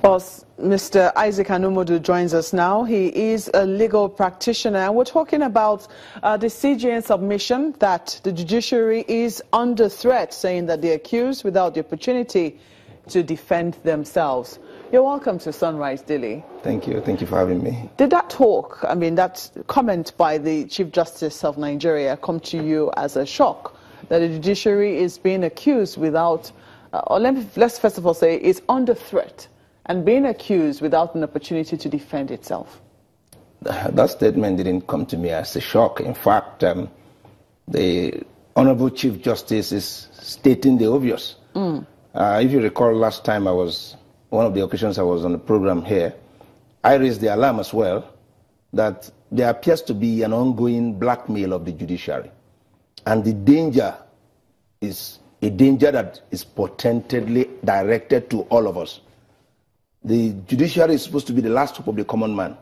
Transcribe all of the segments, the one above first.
course, Mr. Isaac Anumudu joins us now. He is a legal practitioner, and we're talking about the CJN submission that the judiciary is under threat, saying that the accused without the opportunity to defend themselves. You're welcome to Sunrise Daily. Thank you. Thank you for having me. Did that talk, I mean, that comment by the Chief Justice of Nigeria come to you as a shock, that the judiciary is being accused without, or let's first of all say, is under threat and being accused without an opportunity to defend itself? That statement didn't come to me as a shock. In fact, the Honorable Chief Justice is stating the obvious. If you recall, last time one of the occasions I was on the program here, I raised the alarm as well that there appears to be an ongoing blackmail of the judiciary. And the danger is a danger that is potentially directed to all of us. The judiciary is supposed to be the last hope of the common man.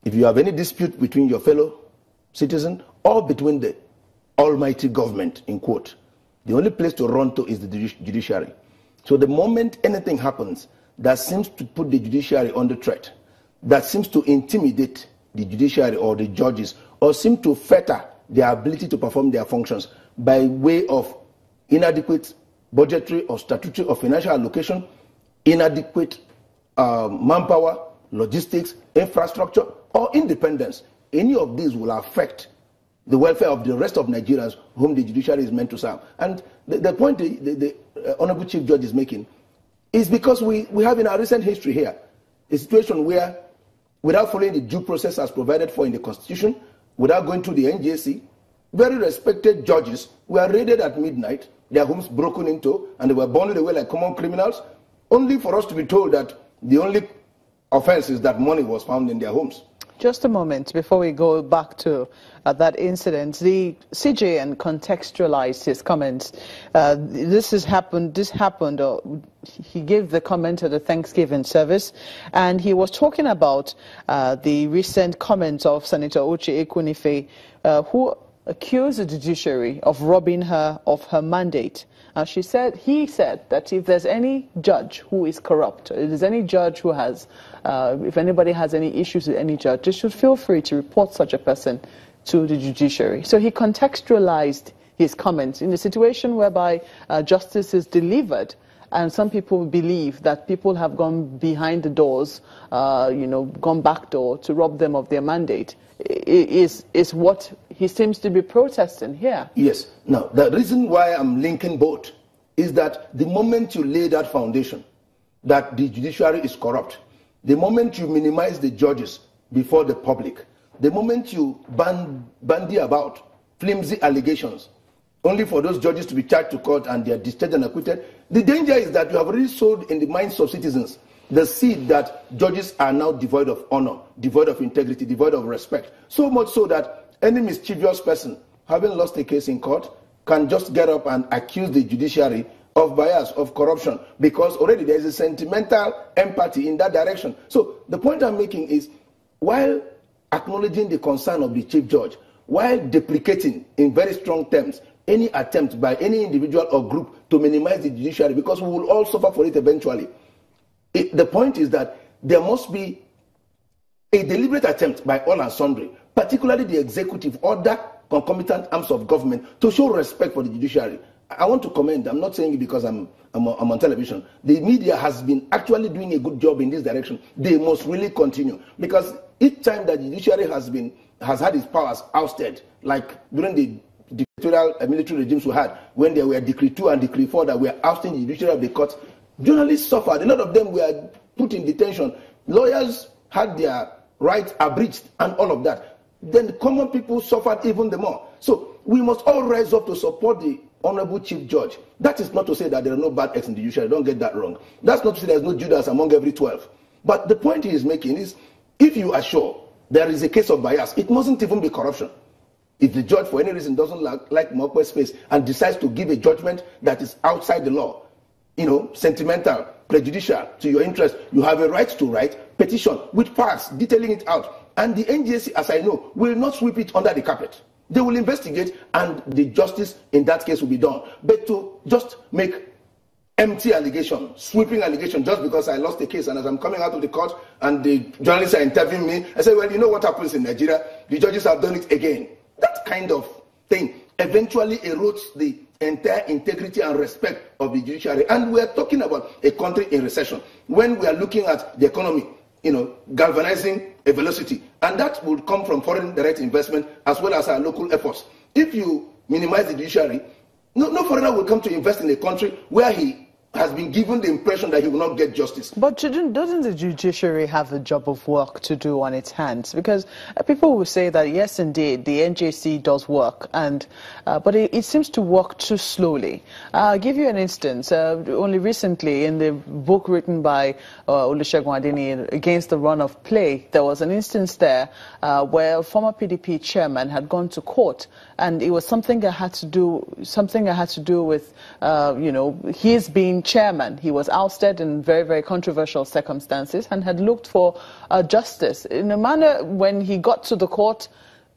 If you have any dispute between your fellow citizen or between the almighty government, in quote, the only place to run to is the judiciary. So the moment anything happens that seems to put the judiciary under threat, that seems to intimidate the judiciary or the judges, or seem to fetter their ability to perform their functions by way of inadequate budgetary or statutory or financial allocation, inadequate manpower, logistics, infrastructure, or independence, any of these will affect the welfare of the rest of Nigerians whom the judiciary is meant to serve. And the point the Honorable Chief Judge is making is because we have in our recent history here a situation where, without following the due process as provided for in the Constitution, without going through the NJC, very respected judges were raided at midnight, their homes broken into, and they were bundled away like common criminals, only for us to be told that the only offense is that money was found in their homes. Just a moment before we go back to that incident. The CJN contextualized his comments. This happened, or he gave the comment at the Thanksgiving service, and he was talking about the recent comments of Senator Uche Ekwunife, who accused the judiciary of robbing her of her mandate. He said that if there's any judge who is corrupt, if there's any judge who has, if anybody has any issues with any judge, they should feel free to report such a person to the judiciary. So he contextualized his comments in a situation whereby justice is delivered, and some people believe that people have gone behind the doors, gone backdoor to rob them of their mandate. Is what he seems to be protesting here. Yes. Now, the reason why I'm linking both is that the moment you lay that foundation, that the judiciary is corrupt, the moment you minimize the judges before the public, the moment you bandy about flimsy allegations, only for those judges to be charged to court and they are discharged and acquitted, the danger is that you have already sowed in the minds of citizens the seed that judges are now devoid of honor, devoid of integrity, devoid of respect. So much so that any mischievous person, having lost a case in court, can just get up and accuse the judiciary of bias, of corruption, because already there is a sentimental empathy in that direction. So the point I'm making is, while acknowledging the concern of the Chief Judge, while deprecating in very strong terms any attempt by any individual or group to minimize the judiciary, because we will all suffer for it eventually, the point is that there must be a deliberate attempt by all and sundry, particularly the executive or that concomitant arms of government, to show respect for the judiciary. I want to commend, I'm not saying it because I'm on television. The media has been actually doing a good job in this direction. They must really continue, because each time that the judiciary has had its powers ousted, like during the dictatorial military regimes we had, when there were Decree 2 and Decree 4 that were ousting the judiciary of the courts, journalists suffered. A lot of them were put in detention. Lawyers had their rights abridged and all of that. Then the common people suffered even the more. So we must all rise up to support the Honorable Chief Judge. That is not to say that there are no bad acts in the judiciary. Don't get that wrong. That's not to say there's no Judas among every 12. But the point he is making is, if you are sure there is a case of bias, it mustn't even be corruption. If the judge for any reason doesn't like Mokwe's space and decides to give a judgment that is outside the law, sentimental, prejudicial to your interest, you have a right to write petition with facts detailing it out. And the NJC, as I know, will not sweep it under the carpet. They will investigate, and the justice in that case will be done. But to just make empty allegation, sweeping allegation, just because I lost the case. And as I'm coming out of the court and the journalists are interviewing me, I say, well, you know what happens in Nigeria? The judges have done it again. That kind of thing eventually erodes the entire integrity and respect of the judiciary. And we are talking about a country in recession when we are looking at the economy, galvanizing a velocity. And that will come from foreign direct investment as well as our local efforts. If you minimize the judiciary, no foreigner will come to invest in a country where he has been given the impression that he will not get justice. But doesn't the judiciary have a job of work to do on its hands? Because people will say that, yes, indeed, the NJC does work, but it seems to work too slowly. I'll give you an instance. Only recently, in the book written by Olusegun Adeniyi, Against the Run of Play, there was an instance there where a former PDP chairman had gone to court, and it was something that had to do with, his being chairman. He was ousted in very, very controversial circumstances and had looked for justice. In a manner, when he got to the court,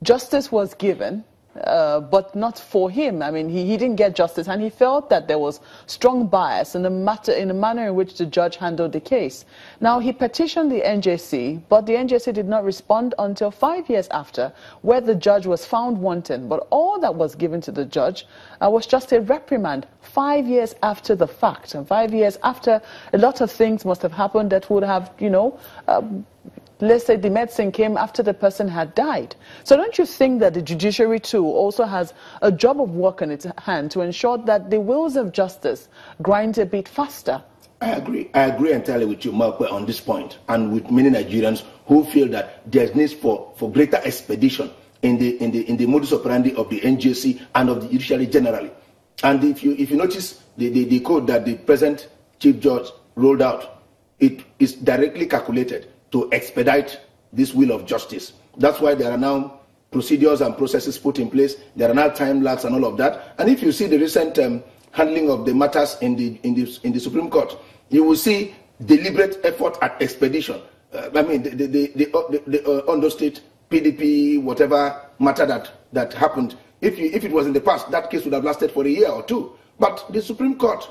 justice was given, but not for him. I mean, he didn't get justice, and he felt that there was strong bias in the manner in which the judge handled the case. Now, he petitioned the NJC, but the NJC did not respond until 5 years after, where the judge was found wanting. But all that was given to the judge was just a reprimand 5 years after the fact, and 5 years after a lot of things must have happened that would have, let's say the medicine came after the person had died. So don't you think that the judiciary too also has a job of work in its hand to ensure that the wheels of justice grind a bit faster? I agree entirely with you, Mark, on this point, and with many Nigerians who feel that there's need for greater expedition in the modus operandi of the NJC and of the judiciary generally. And if you notice the code that the present Chief Judge rolled out, it is directly calculated to expedite this wheel of justice. That's why there are now procedures and processes put in place. There are now time lags and all of that. And if you see the recent handling of the matters in the Supreme Court, you will see deliberate effort at expedition. The understate PDP, whatever matter that happened, if it was in the past, that case would have lasted for a year or two. But the Supreme Court,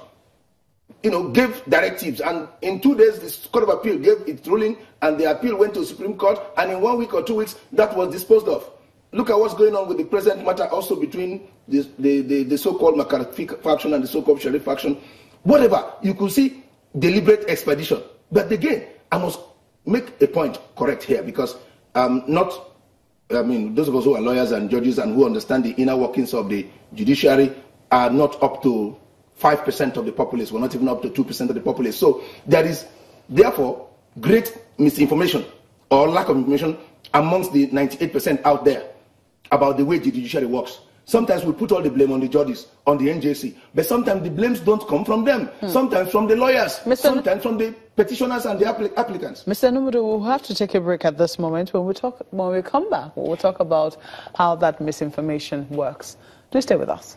gave directives, and in 2 days, the Court of Appeal gave its ruling, and the appeal went to the Supreme Court, and in 1 week or 2 weeks, that was disposed of. Look at what's going on with the present matter also between the so-called McCarthy faction and the so-called Sharif faction. Whatever, you could see deliberate expedition. But again, I must make a point correct here, because those of us who are lawyers and judges and who understand the inner workings of the judiciary are not up to 5% of the populace. We're not even up to 2% of the populace. So there is, therefore, great misinformation or lack of information amongst the 98% out there about the way the judiciary works. Sometimes we put all the blame on the judges, on the NJC, but sometimes the blames don't come from them. Sometimes from the lawyers, sometimes from the petitioners and the applicants. Mr. Anumudu, we'll have to take a break at this moment. When we come back, we'll talk about how that misinformation works. Please stay with us.